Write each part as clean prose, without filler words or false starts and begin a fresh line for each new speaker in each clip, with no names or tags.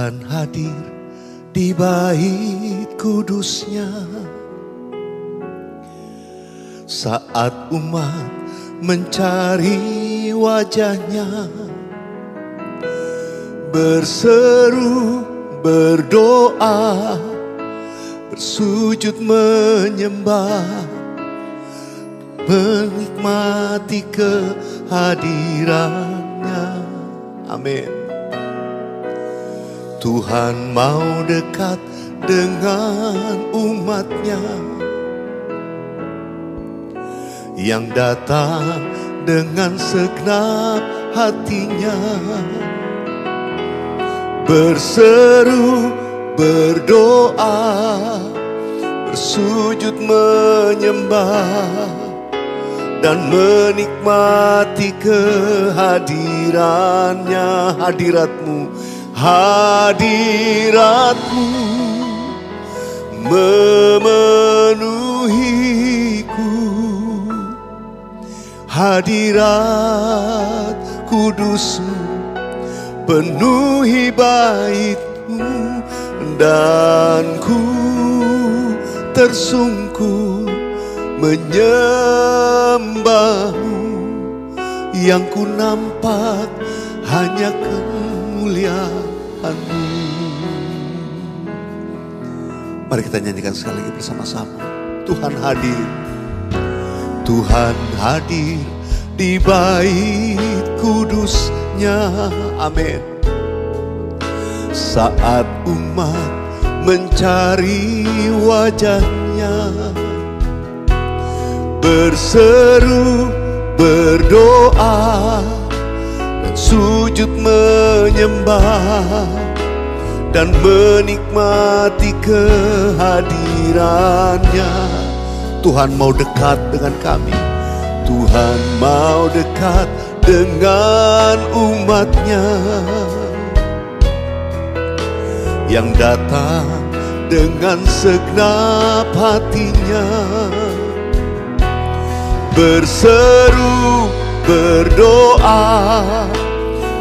Tuhan hadir di bait kudusnya saat umat mencari wajahnya, berseru, berdoa, bersujud menyembah, menikmati kehadirannya. Amin. Tuhan mau dekat dengan umatnya yang datang dengan segenap hatinya, berseru, berdoa, bersujud menyembah, dan menikmati kehadirannya. Hadiratmu memenuhiku, hadirat kudusmu penuhi baitmu, dan ku tersungkur menyembahmu, yang ku nampak hanya kemuliaan-Mu. Mari kita nyanyikan sekali lagi bersama-sama. Tuhan hadir, Tuhan hadir di bait kudusnya. Amin. Saat umat mencari wajahnya, berseru, berdoa, dan sujud menyembah, dan menikmati kehadirannya. Tuhan mau dekat dengan kami, Tuhan mau dekat dengan umatnya yang datang dengan segenap hatinya, berseru, berdoa,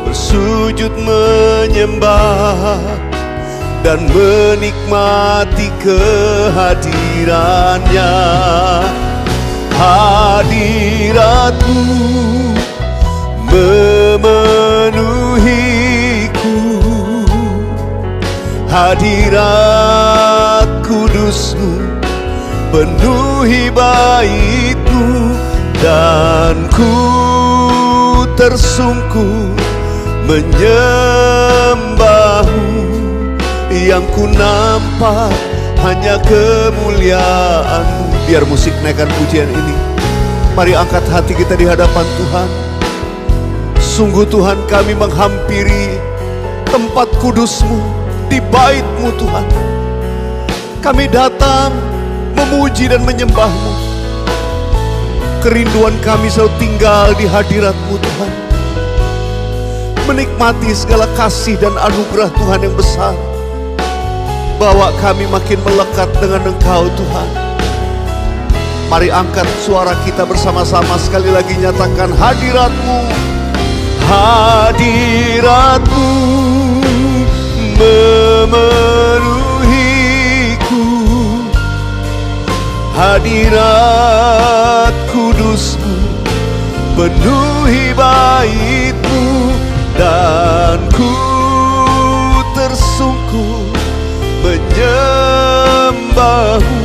bersujud menyembah, dan menikmati kehadirannya. Hadiratmu memenuhiku, hadirat kudusmu penuhi baitmu, dan ku tersungkur menyembahmu, yang ku nampak hanya kemuliaan-Mu. Biar musik naikkan pujian ini. Mari angkat hati kita di hadapan Tuhan. Sungguh Tuhan, kami menghampiri tempat kudus-Mu, di bait-Mu Tuhan. Kami datang memuji dan menyembah-Mu. Kerinduan kami selalu tinggal di hadirat-Mu Tuhan, menikmati segala kasih dan anugerah Tuhan yang besar. Bawa kami makin melekat dengan Engkau Tuhan. Mari angkat suara kita bersama-sama sekali lagi, nyatakan hadirat-Mu. Hadirat-Mu memenuhiku, hadirat kudus-Mu penuhi bait-Mu, dan ku tersungkur menyembah-Mu,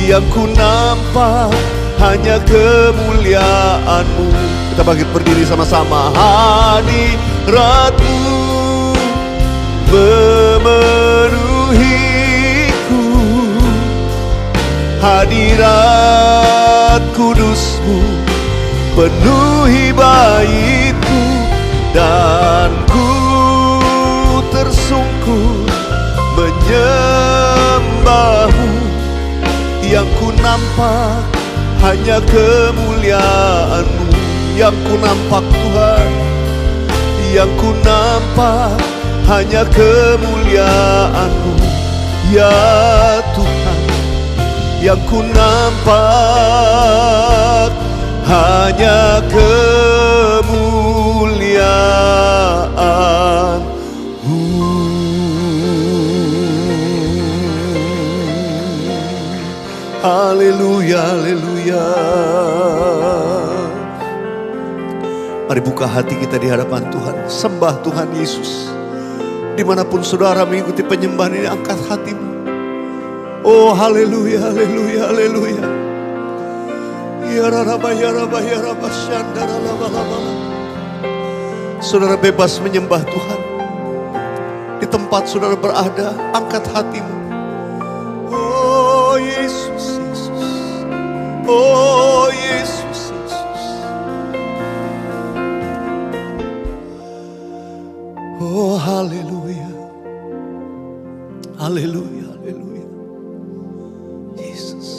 yang ku nampak hanya kemuliaan-Mu. Kita bangkit berdiri sama-sama. Hadirat-Mu memenuhiku, hadirat kudus-Mu penuhi bait-Mu, dan ku tersungkur menyembah-Mu, yang ku nampak hanya kemuliaan-Mu. Yang ku nampak Tuhan, yang ku nampak hanya kemuliaan-Mu. Ya Tuhan, yang ku nampak hanya kemuliaan-Mu. Haleluya, haleluya. Mari buka hati kita di hadapan Tuhan. Sembah Tuhan Yesus. Dimanapun saudara mengikuti penyembahan ini, angkat hatimu. Oh haleluya, haleluya, haleluya. Ya Rabba, ya Rabba, ya Rabba, Shandara, Laba, Laba. Saudara bebas menyembah Tuhan. Di tempat saudara berada, angkat hatimu. Oh Yesus, Yesus. Oh Yesus, Yesus. Oh haleluya. Haleluya, haleluya. Yesus.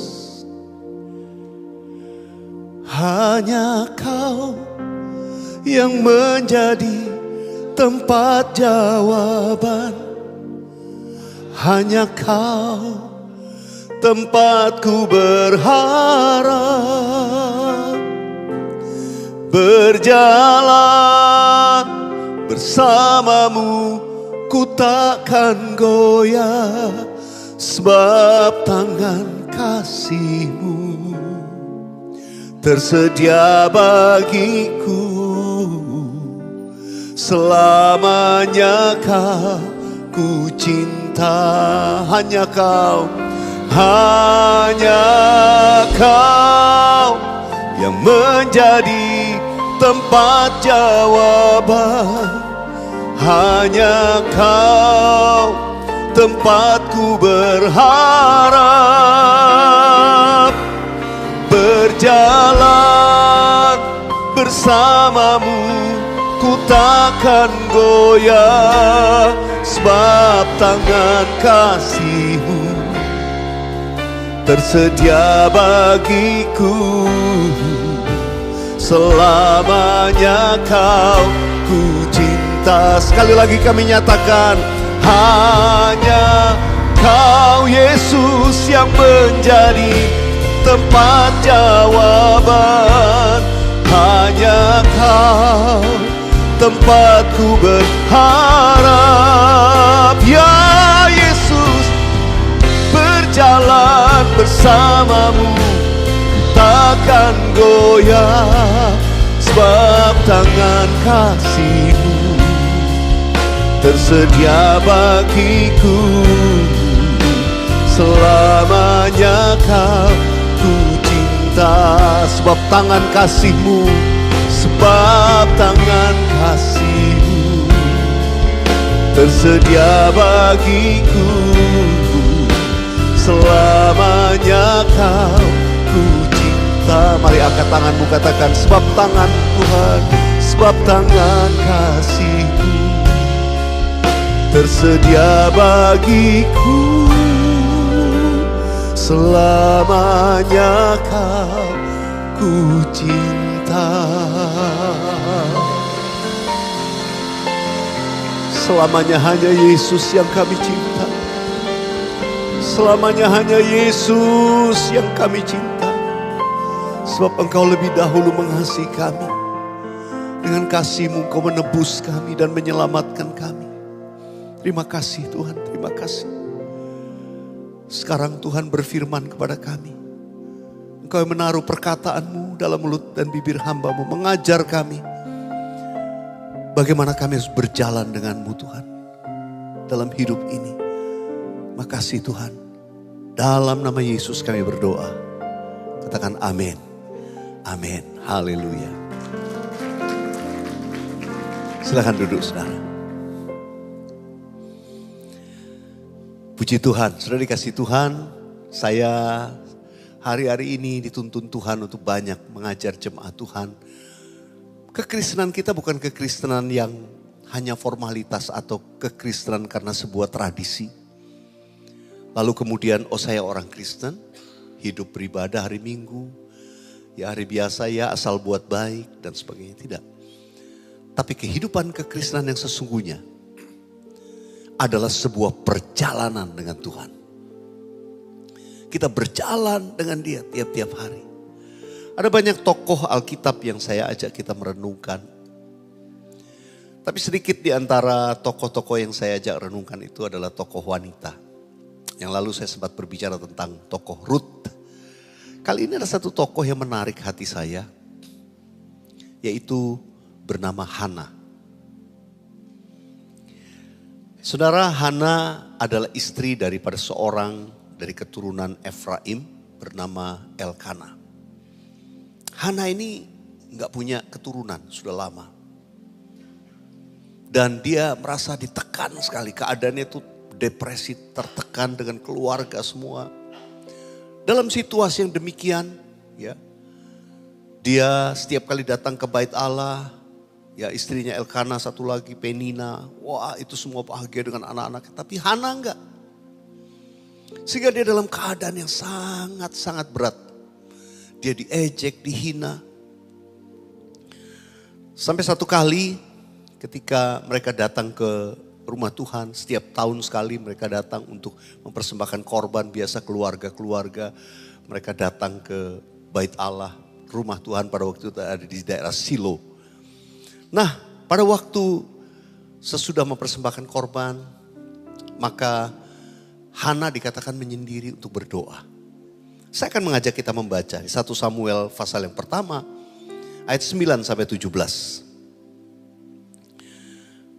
Hanya Kau yang menjadi tempat jawaban. Hanya Kau tempatku berharap. Berjalan bersamamu ku takkan goyah, sebab tangan kasih-Mu tersedia bagiku. Selamanya Kau ku cinta. Hanya Kau, hanya Kau yang menjadi tempat jawaban. Hanya Kau tempatku berharap. Berjalan bersamamu ku takkan goyah, sebab tangan kasih-Mu tersedia bagiku. Selamanya Kau ku cinta. Sekali lagi kami nyatakan, hanya Kau Yesus yang menjadi tempat jawaban. Hanya Kau tempatku berharap. Ya Yesus, berjalan bersamamu takkan goyah, sebab tangan kasih-Mu tersedia bagiku. Selamanya Kau ku cinta, sebab tangan kasih-Mu, sebab tangan kasih-Mu tersedia bagiku. Selamanya Kau ku cinta. Mari angkat tanganmu, katakan, sebab tangan Tuhan, sebab tangan kasih-Mu tersedia bagiku. Selamanya Kau ku cinta. Selamanya hanya Yesus yang kami cinta. Selamanya hanya Yesus yang kami cinta. Sebab Engkau lebih dahulu mengasihi kami. Dengan kasih-Mu Engkau menebus kami dan menyelamatkan kami. Terima kasih Tuhan, terima kasih. Sekarang Tuhan berfirman kepada kami. Engkau yang menaruh perkataan-Mu dalam mulut dan bibir hamba-Mu, mengajar kami bagaimana kami harus berjalan dengan-Mu Tuhan dalam hidup ini. Makasih Tuhan. Dalam nama Yesus kami berdoa. Katakan amin. Amin. Haleluya. Silakan duduk saudara. Puji Tuhan, sudah dikasih Tuhan, saya hari-hari ini dituntun Tuhan untuk banyak mengajar jemaat Tuhan. Kekristenan kita bukan kekristenan yang hanya formalitas atau kekristenan karena sebuah tradisi. Lalu kemudian, oh saya orang Kristen, hidup beribadah hari Minggu, ya hari biasa ya asal buat baik dan sebagainya. Tidak. Tapi kehidupan kekristenan yang sesungguhnya adalah sebuah perjalanan dengan Tuhan. Kita berjalan dengan Dia tiap-tiap hari. Ada banyak tokoh Alkitab yang saya ajak kita merenungkan. Tapi sedikit di antara tokoh-tokoh yang saya ajak renungkan itu adalah tokoh wanita. Yang lalu saya sempat berbicara tentang tokoh Ruth Kali ini ada satu tokoh yang menarik hati saya, yaitu bernama Hana. Saudara, Hana adalah istri daripada seorang dari keturunan Efraim bernama Elkana. Hana ini nggak punya keturunan sudah lama. Dan dia merasa ditekan sekali, keadaannya itu depresi, tertekan dengan keluarga semua. Dalam situasi yang demikian, ya, dia setiap kali datang ke bait Allah, ya istrinya Elkana satu lagi Penina, wah itu semua bahagia dengan anak-anaknya. Tapi Hana enggak. Sehingga dia dalam keadaan yang sangat-sangat berat. Dia diejek, dihina. Sampai satu kali ketika mereka datang ke rumah Tuhan, setiap tahun sekali mereka datang untuk mempersembahkan korban, biasa keluarga-keluarga. Mereka datang ke bait Allah, rumah Tuhan pada waktu itu ada di daerah Silo. Nah, pada waktu sesudah mempersembahkan korban, maka Hana dikatakan menyendiri untuk berdoa. Saya akan mengajak kita membaca 1 Samuel pasal yang pertama, ayat 9 sampai 17.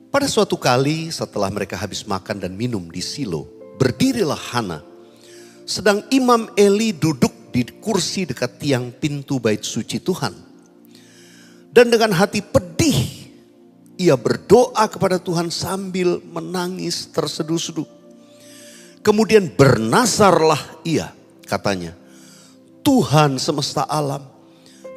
Pada suatu kali setelah mereka habis makan dan minum di Silo, berdirilah Hana. Sedang Imam Eli duduk di kursi dekat tiang pintu bait suci Tuhan. Dan dengan hati pedih, ia berdoa kepada Tuhan sambil menangis terseduh-seduh. Kemudian bernasarlah ia, katanya, Tuhan semesta alam,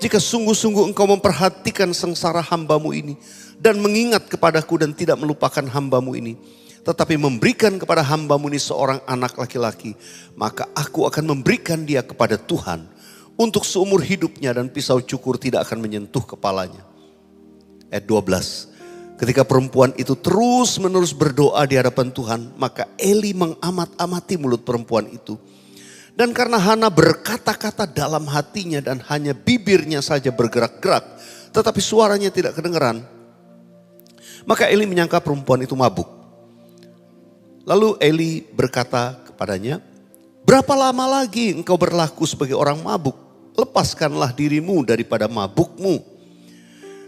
jika sungguh-sungguh engkau memperhatikan sengsara hambamu ini, dan mengingat kepadaku dan tidak melupakan hambamu ini, tetapi memberikan kepada hambamu ini seorang anak laki-laki, maka aku akan memberikan dia kepada Tuhan untuk seumur hidupnya dan pisau cukur tidak akan menyentuh kepalanya. Ayat 12. Ketika perempuan itu terus menerus berdoa di hadapan Tuhan, maka Eli mengamat-amati mulut perempuan itu. Dan karena Hana berkata-kata dalam hatinya dan hanya bibirnya saja bergerak-gerak, tetapi suaranya tidak kedengeran, maka Eli menyangka perempuan itu mabuk. Lalu Eli berkata kepadanya, berapa lama lagi engkau berlaku sebagai orang mabuk? Lepaskanlah dirimu daripada mabukmu.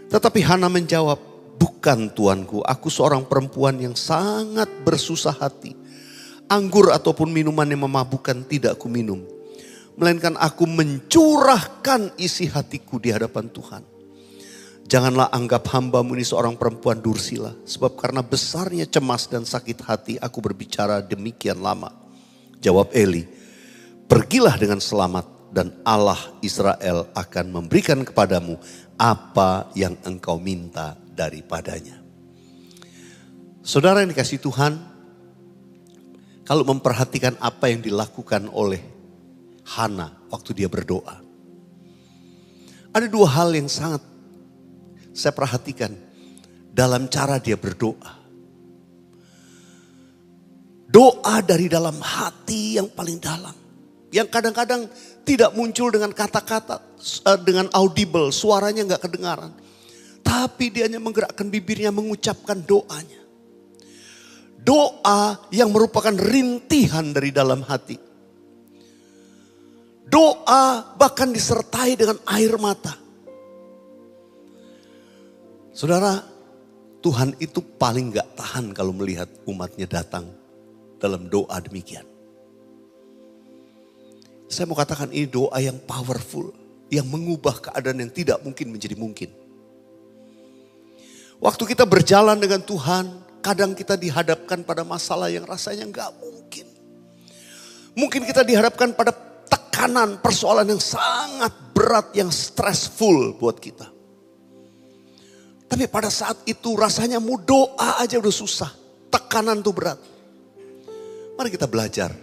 Tetapi Hana menjawab, bukan tuanku, aku seorang perempuan yang sangat bersusah hati. Anggur ataupun minuman yang memabukkan tidak aku minum. Melainkan aku mencurahkan isi hatiku di hadapan Tuhan. Janganlah anggap hambamu ini seorang perempuan dursila. Sebab karena besarnya cemas dan sakit hati aku berbicara demikian lama. Jawab Eli, pergilah dengan selamat dan Allah Israel akan memberikan kepadamu apa yang engkau minta daripadanya. Saudara yang dikasihi Tuhan, kalau memperhatikan apa yang dilakukan oleh Hana waktu dia berdoa, ada dua hal yang sangat saya perhatikan dalam cara dia berdoa. Doa dari dalam hati yang paling dalam. Yang kadang-kadang tidak muncul dengan kata-kata, dengan audible, suaranya gak kedengaran. Tapi dia hanya menggerakkan bibirnya mengucapkan doanya. Doa yang merupakan rintihan dari dalam hati. Doa bahkan disertai dengan air mata. Saudara, Tuhan itu paling gak tahan kalau melihat umatnya datang dalam doa demikian. Saya mau katakan ini doa yang powerful, yang mengubah keadaan yang tidak mungkin menjadi mungkin. Waktu kita berjalan dengan Tuhan, kadang kita dihadapkan pada masalah yang rasanya gak mungkin. Mungkin kita dihadapkan pada tekanan, persoalan yang sangat berat, yang stressful buat kita. Tapi pada saat itu rasanya mau doa aja udah susah. Tekanan tuh berat. Mari kita belajar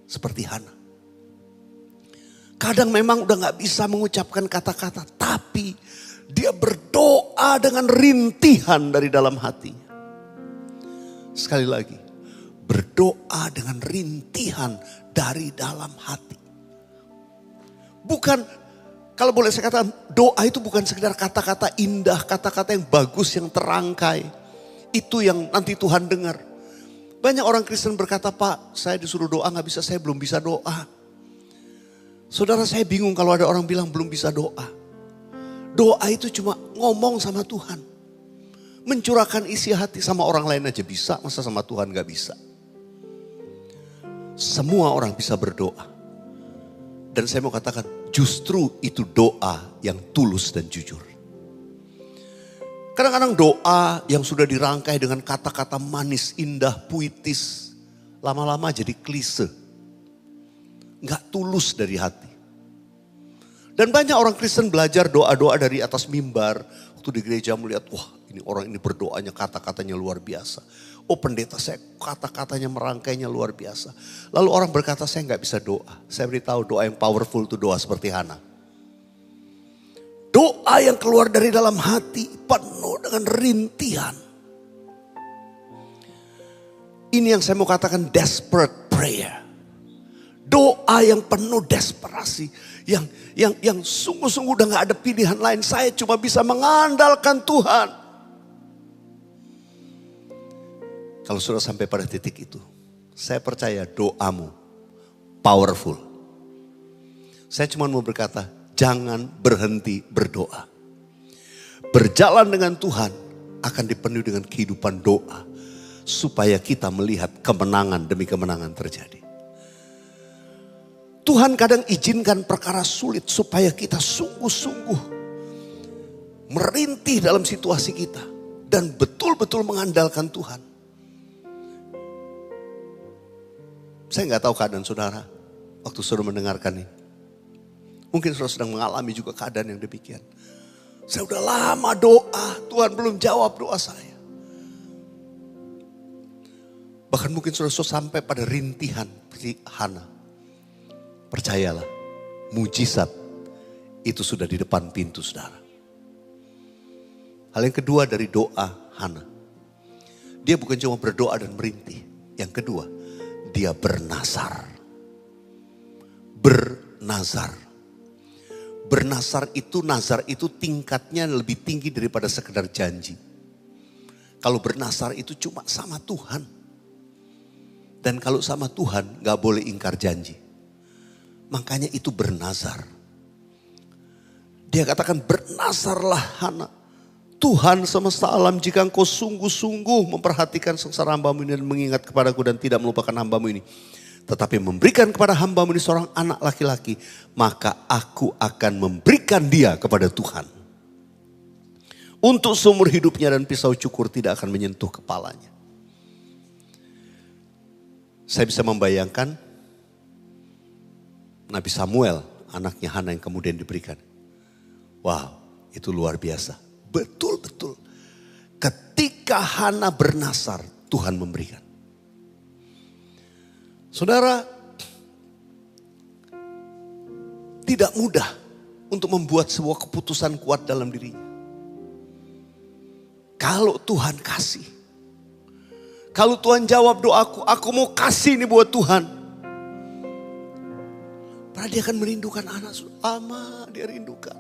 seperti Hana. Kadang memang udah gak bisa mengucapkan kata-kata. Tapi dia berdoa dengan rintihan dari dalam hatinya. Sekali lagi. Berdoa dengan rintihan dari dalam hati. Bukan, kalau boleh saya katakan, doa itu bukan sekedar kata-kata indah, kata-kata yang bagus, yang terangkai. Itu yang nanti Tuhan dengar. Banyak orang Kristen berkata, Pak, saya disuruh doa gak bisa, saya belum bisa doa. Saudara, saya bingung kalau ada orang bilang belum bisa doa. Doa itu cuma ngomong sama Tuhan. Mencurahkan isi hati sama orang lain aja bisa, masa sama Tuhan gak bisa? Semua orang bisa berdoa. Dan saya mau katakan, justru itu doa yang tulus dan jujur. Kadang-kadang doa yang sudah dirangkai dengan kata-kata manis, indah, puitis, lama-lama jadi klise. Gak tulus dari hati. Dan banyak orang Kristen belajar doa-doa dari atas mimbar. Waktu di gereja melihat, wah ini orang ini berdoanya kata-katanya luar biasa. Oh pendeta saya kata-katanya merangkainya luar biasa. Lalu orang berkata saya gak bisa doa. Saya beritahu doa yang powerful itu doa seperti Hana. Doa yang keluar dari dalam hati penuh dengan rintihan. Ini yang saya mau katakan desperate prayer. Doa yang penuh desperasi. Yang sungguh-sungguh udah gak ada pilihan lain. Saya cuma bisa mengandalkan Tuhan. Kalau sudah sampai pada titik itu. Saya percaya doamu powerful. Saya cuma mau berkata, jangan berhenti berdoa. Berjalan dengan Tuhan akan dipenuhi dengan kehidupan doa. Supaya kita melihat kemenangan demi kemenangan terjadi. Tuhan kadang izinkan perkara sulit supaya kita sungguh-sungguh merintih dalam situasi kita. Dan betul-betul mengandalkan Tuhan. Saya gak tahu keadaan saudara waktu saudara mendengarkan ini. Mungkin saudara sedang mengalami juga keadaan yang demikian. Saya udah lama doa, Tuhan belum jawab doa saya. Bahkan mungkin saudara sampai pada rintihan seperti Hana. Percayalah, mujizat itu sudah di depan pintu saudara. Hal yang kedua dari doa Hana. Dia bukan cuma berdoa dan merintih. Yang kedua, dia bernazar. Bernazar. Bernazar itu, nazar itu tingkatnya lebih tinggi daripada sekedar janji. Kalau bernazar itu cuma sama Tuhan. Dan kalau sama Tuhan gak boleh ingkar janji. Makanya itu bernazar. Dia katakan bernazarlah Hana. Tuhan semesta alam jika engkau sungguh-sungguh memperhatikan sengsara hambamu ini dan mengingat kepadaku dan tidak melupakan hambamu ini. Tetapi memberikan kepada hambamu ini seorang anak laki-laki. Maka aku akan memberikan dia kepada Tuhan. Untuk seumur hidupnya dan pisau cukur tidak akan menyentuh kepalanya. Saya bisa membayangkan Nabi Samuel, anaknya Hana yang kemudian diberikan. Wow, itu luar biasa. Betul-betul. Ketika Hana bernazar, Tuhan memberikan. Saudara, tidak mudah untuk membuat sebuah keputusan kuat dalam dirinya. Kalau Tuhan kasih. Kalau Tuhan jawab doaku, aku mau kasih ini buat Tuhan. Padahal dia akan merindukan anak. Lama dia rindukan.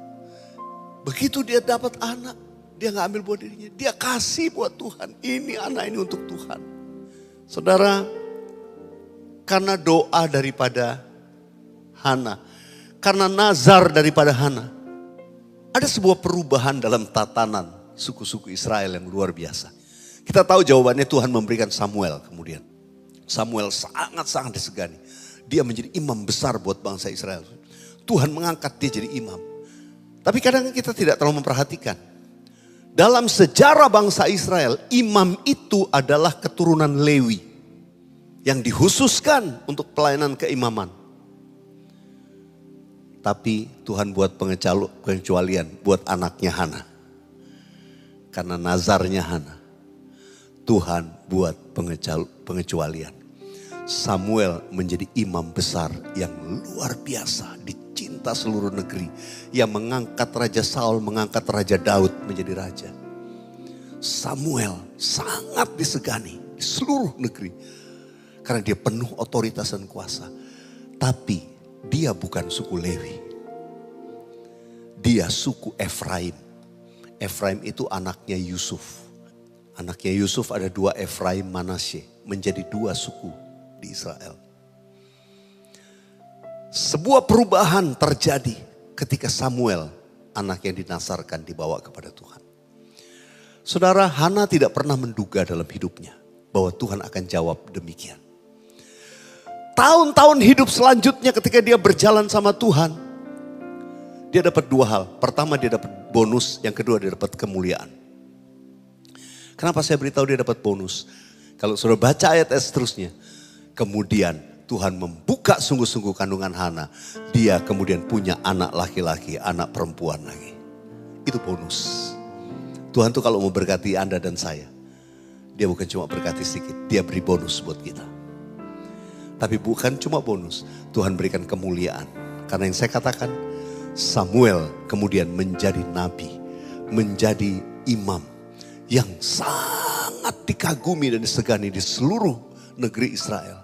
Begitu dia dapat anak. Dia gak ambil buat dirinya. Dia kasih buat Tuhan. Ini anak ini untuk Tuhan. Saudara. Karena doa daripada Hana. Karena nazar daripada Hana. Ada sebuah perubahan dalam tatanan suku-suku Israel yang luar biasa. Kita tahu jawabannya Tuhan memberikan Samuel kemudian. Samuel sangat-sangat disegani. Dia menjadi imam besar buat bangsa Israel. Tuhan mengangkat dia jadi imam. Tapi kadang kita tidak terlalu memperhatikan. Dalam sejarah bangsa Israel, imam itu adalah keturunan Lewi. Yang dikhususkan untuk pelayanan keimaman. Tapi Tuhan buat pengecualian buat anaknya Hana. Karena nazarnya Hana. Tuhan buat pengecualian. Samuel menjadi imam besar yang luar biasa, dicinta seluruh negeri. Yang mengangkat Raja Saul, mengangkat Raja Daud menjadi raja. Samuel sangat disegani di seluruh negeri. Karena dia penuh otoritas dan kuasa. Tapi dia bukan suku Lewi. Dia suku Efraim. Efraim itu anaknya Yusuf. Anaknya Yusuf ada dua, Efraim, Manasye. Menjadi dua suku di Israel. Sebuah perubahan terjadi ketika Samuel, anak yang dinasarkan, dibawa kepada Tuhan. Saudara, Hana tidak pernah menduga dalam hidupnya bahwa Tuhan akan jawab demikian. Tahun-tahun hidup selanjutnya ketika dia berjalan sama Tuhan, dia dapat dua hal. Pertama, dia dapat bonus, yang kedua dia dapat kemuliaan. Kenapa saya beritahu dia dapat bonus? Kalau saudara baca ayat seterusnya, kemudian Tuhan membuka sungguh-sungguh kandungan Hana. Dia kemudian punya anak laki-laki, anak perempuan lagi. Itu bonus. Tuhan tuh kalau mau berkati Anda dan saya, dia bukan cuma berkati sedikit, dia beri bonus buat kita. Tapi bukan cuma bonus, Tuhan berikan kemuliaan. Karena yang saya katakan, Samuel kemudian menjadi nabi, menjadi imam yang sangat dikagumi dan disegani di seluruh negeri Israel.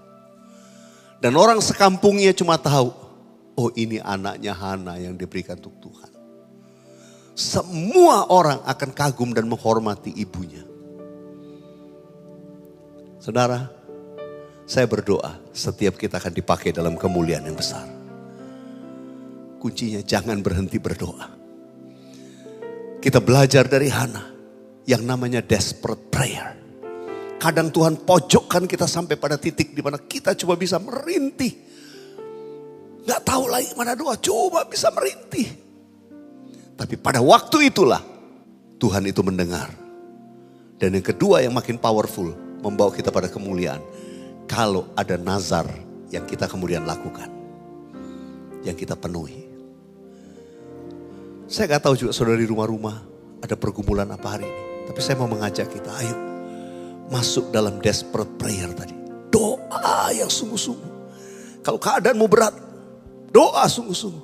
Dan orang sekampungnya cuma tahu, oh ini anaknya Hana yang diberikan untuk Tuhan. Semua orang akan kagum dan menghormati ibunya. Saudara, saya berdoa setiap kita akan dipakai dalam kemuliaan yang besar. Kuncinya jangan berhenti berdoa. Kita belajar dari Hana yang namanya desperate prayer. Kadang Tuhan pojokkan kita sampai pada titik di mana kita cuma bisa merintih. Gak tahu lagi mana doa, coba bisa merintih. Tapi pada waktu itulah Tuhan itu mendengar. Dan yang kedua yang makin powerful, membawa kita pada kemuliaan. Kalau ada nazar yang kita kemudian lakukan, yang kita penuhi. Saya gak tahu juga saudara di rumah-rumah ada pergumulan apa hari ini. Tapi saya mau mengajak kita, ayo masuk dalam desperate prayer tadi. Doa yang sungguh-sungguh. Kalau keadaanmu berat, doa sungguh-sungguh.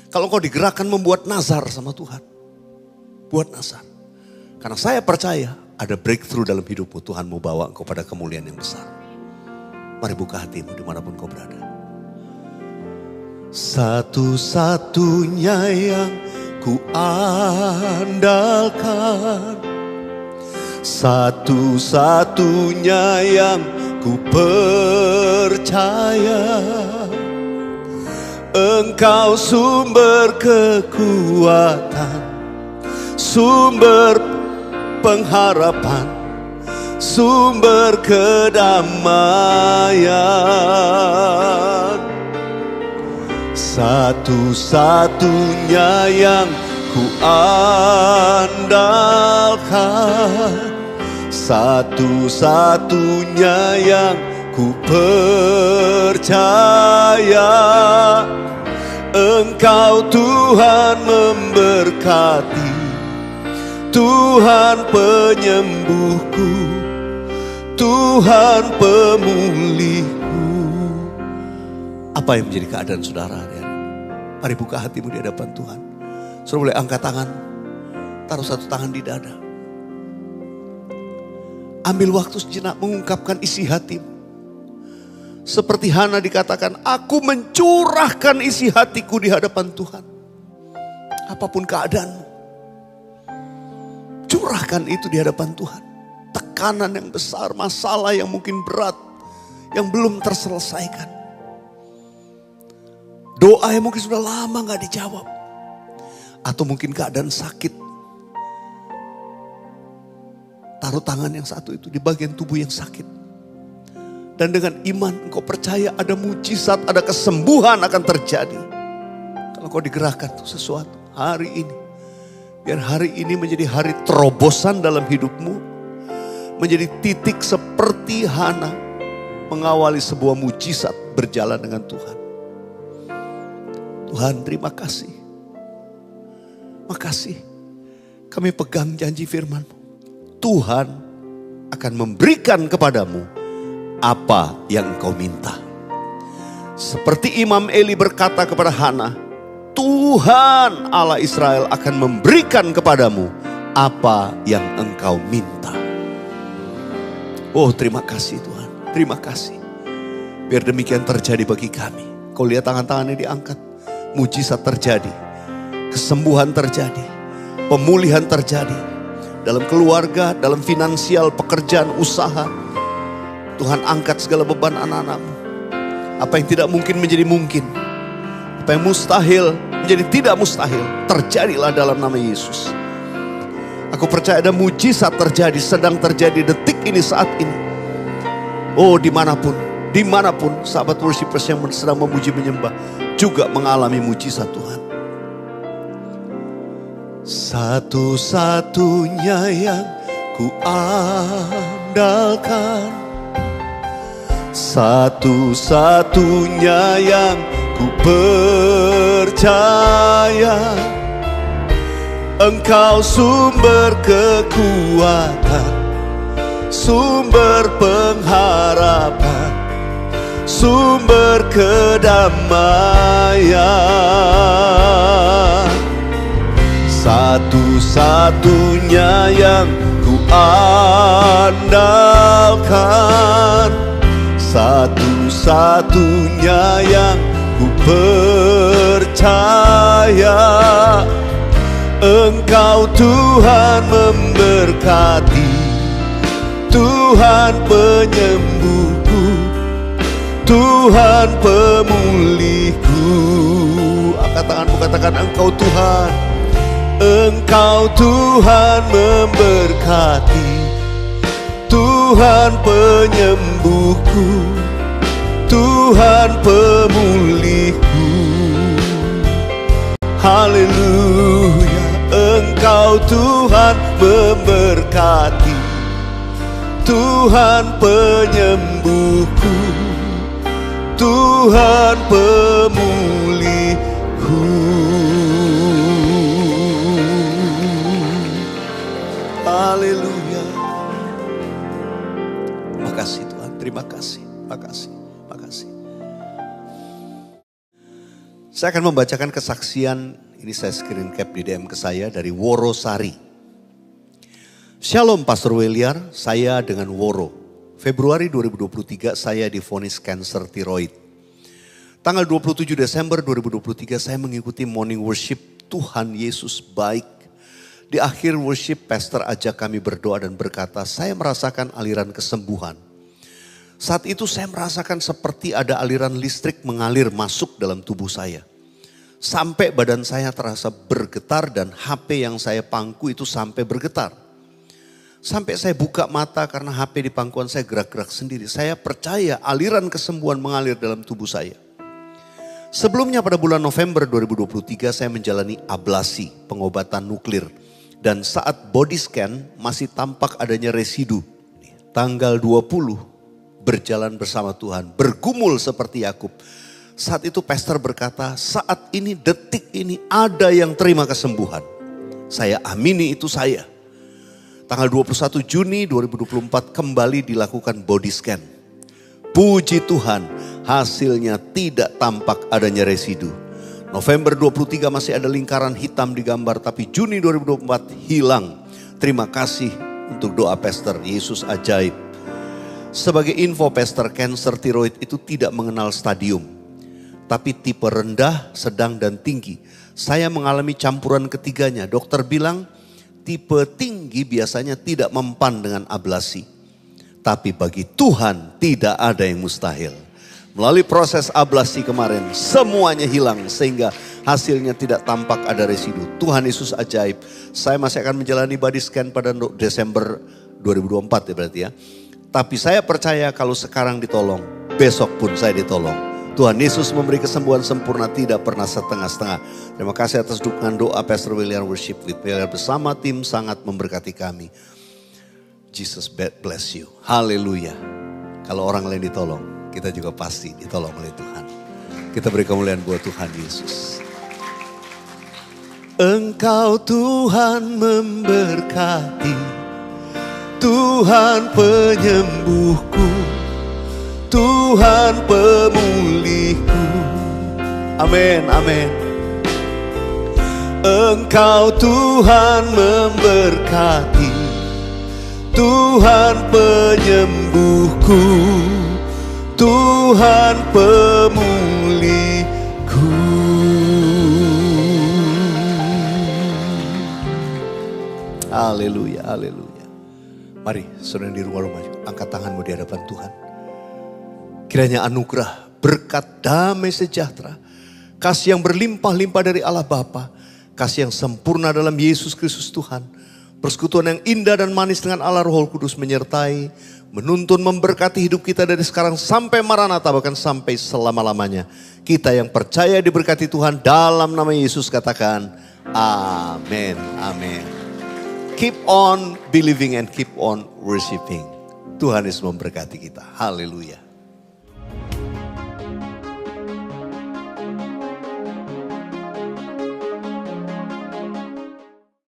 Kalau kau digerakkan membuat nazar sama Tuhan, buat nazar. Karena saya percaya ada breakthrough dalam hidupmu. Tuhan mau bawa engkau pada kemuliaan yang besar. Mari buka hatimu dimanapun kau berada. Satu-satunya yang ku andalkan, satu-satunya yang ku percaya, Engkau sumber kekuatan, sumber pengharapan, sumber kedamaian. Satu-satunya yang ku andalkan, satu-satunya yang ku percaya, Engkau Tuhan memberkati, Tuhan penyembuhku, Tuhan pemulihku. Apa yang menjadi keadaan saudara hari ini? Mari buka hatimu di hadapan Tuhan. Saudara boleh angkat tangan, taruh satu tangan di dada. Ambil waktu sejenak mengungkapkan isi hatimu. Seperti Hana dikatakan, aku mencurahkan isi hatiku di hadapan Tuhan. Apapun keadaanmu, curahkan itu di hadapan Tuhan. Tekanan yang besar, masalah yang mungkin berat, yang belum terselesaikan. Doa yang mungkin sudah lama gak dijawab. Atau mungkin keadaan sakit. Taruh tangan yang satu itu di bagian tubuh yang sakit. Dan dengan iman engkau percaya ada mujizat, ada kesembuhan akan terjadi. Kalau kau digerakkan untuk sesuatu hari ini. Biar hari ini menjadi hari terobosan dalam hidupmu. Menjadi titik seperti Hana mengawali sebuah mujizat berjalan dengan Tuhan. Tuhan terima kasih. Makasih. Kami pegang janji firman-Mu. Tuhan akan memberikan kepadamu apa yang engkau minta. Seperti Imam Eli berkata kepada Hana, Tuhan Allah Israel akan memberikan kepadamu apa yang engkau minta. Oh terima kasih Tuhan, terima kasih. Biar demikian terjadi bagi kami. Kau lihat tangan-tangannya diangkat, mujizat terjadi, kesembuhan terjadi, pemulihan terjadi. Dalam keluarga, dalam finansial, pekerjaan, usaha. Tuhan angkat segala beban anak-anakmu. Apa yang tidak mungkin menjadi mungkin. Apa yang mustahil menjadi tidak mustahil. Terjadilah dalam nama Yesus. Aku percaya ada mujizat terjadi, sedang terjadi detik ini, saat ini. Oh, dimanapun sahabat worshipers yang sedang memuji menyembah juga mengalami mujizat Tuhan. Satu-satunya yang ku andalkan, satu-satunya yang ku percaya, Engkau sumber kekuatan, sumber pengharapan, sumber kedamaian. Satu-satunya yang ku andalkan, satu-satunya yang ku percaya, Engkau Tuhan memberkati, Tuhan penyembuhku, Tuhan pemulihku. Angkat tanganmu, katakan Engkau Tuhan. Engkau Tuhan memberkati, Tuhan penyembuhku, Tuhan pemulihku. Haleluya. Engkau Tuhan memberkati, Tuhan penyembuhku, Tuhan pemulihku. Haleluya. Makasih Tuhan, terima kasih, makasih, makasih. Saya akan membacakan kesaksian. Ini saya screen cap di DM ke saya dari Worosari. Shalom Pastor Weliar, saya dengan Woro. Februari 2023 saya divonis kanker tiroid. Tanggal 27 Desember 2023 saya mengikuti morning worship. Tuhan Yesus baik. Di akhir worship, pastor ajak kami berdoa dan berkata, saya merasakan aliran kesembuhan. Saat itu saya merasakan seperti ada aliran listrik mengalir masuk dalam tubuh saya. Sampai badan saya terasa bergetar dan HP yang saya pangku itu sampai bergetar. Sampai saya buka mata karena HP di pangkuan saya gerak-gerak sendiri. Saya percaya aliran kesembuhan mengalir dalam tubuh saya. Sebelumnya pada bulan November 2023 saya menjalani ablasi, pengobatan nuklir. Dan saat body scan masih tampak adanya residu. Tanggal 20 berjalan bersama Tuhan, bergumul seperti Yakub. Saat itu pastor berkata, saat ini, detik ini ada yang terima kesembuhan. Saya amini itu saya. Tanggal 21 Juni 2024 kembali dilakukan body scan. Puji Tuhan, hasilnya tidak tampak adanya residu. November 23 masih ada lingkaran hitam di gambar, tapi Juni 2024 hilang. Terima kasih untuk doa pastor, Yesus ajaib. Sebagai info pastor, kanker tiroid itu tidak mengenal stadium. Tapi tipe rendah, sedang, dan tinggi. Saya mengalami campuran ketiganya. Dokter bilang tipe tinggi biasanya tidak mempan dengan ablasi. Tapi bagi Tuhan tidak ada yang mustahil. Melalui proses ablasi kemarin semuanya hilang sehingga hasilnya tidak tampak ada residu. Tuhan Yesus ajaib. Saya masih akan menjalani body scan pada Desember 2024 ya berarti ya. Tapi saya percaya kalau sekarang ditolong, besok pun saya ditolong. Tuhan Yesus memberi kesembuhan sempurna, tidak pernah setengah-setengah. Terima kasih atas dukungan doa Pastor William Worship with William bersama tim sangat memberkati kami. Jesus bless you. Haleluya. Kalau orang lain ditolong, kita juga pasti ditolong oleh Tuhan. Kita beri kemuliaan buat Tuhan Yesus. Engkau Tuhan memberkati, Tuhan penyembuhku, Tuhan pemulihku. Amin, amin. Engkau Tuhan memberkati, Tuhan penyembuhku, Tuhan pemulihku. Haleluya, haleluya. Mari saudara di rumah angkat tanganmu di hadapan Tuhan. Kiranya anugerah, berkat, damai sejahtera, kasih yang berlimpah-limpah dari Allah Bapa, kasih yang sempurna dalam Yesus Kristus Tuhan, persekutuan yang indah dan manis dengan Allah Roh Kudus menyertai, menuntun, memberkati hidup kita dari sekarang sampai Maranatha, bahkan sampai selama-lamanya. Kita yang percaya diberkati Tuhan dalam nama Yesus katakan amin, amin. Keep on believing and keep on worshiping. Tuhan Yesus memberkati kita. Haleluya.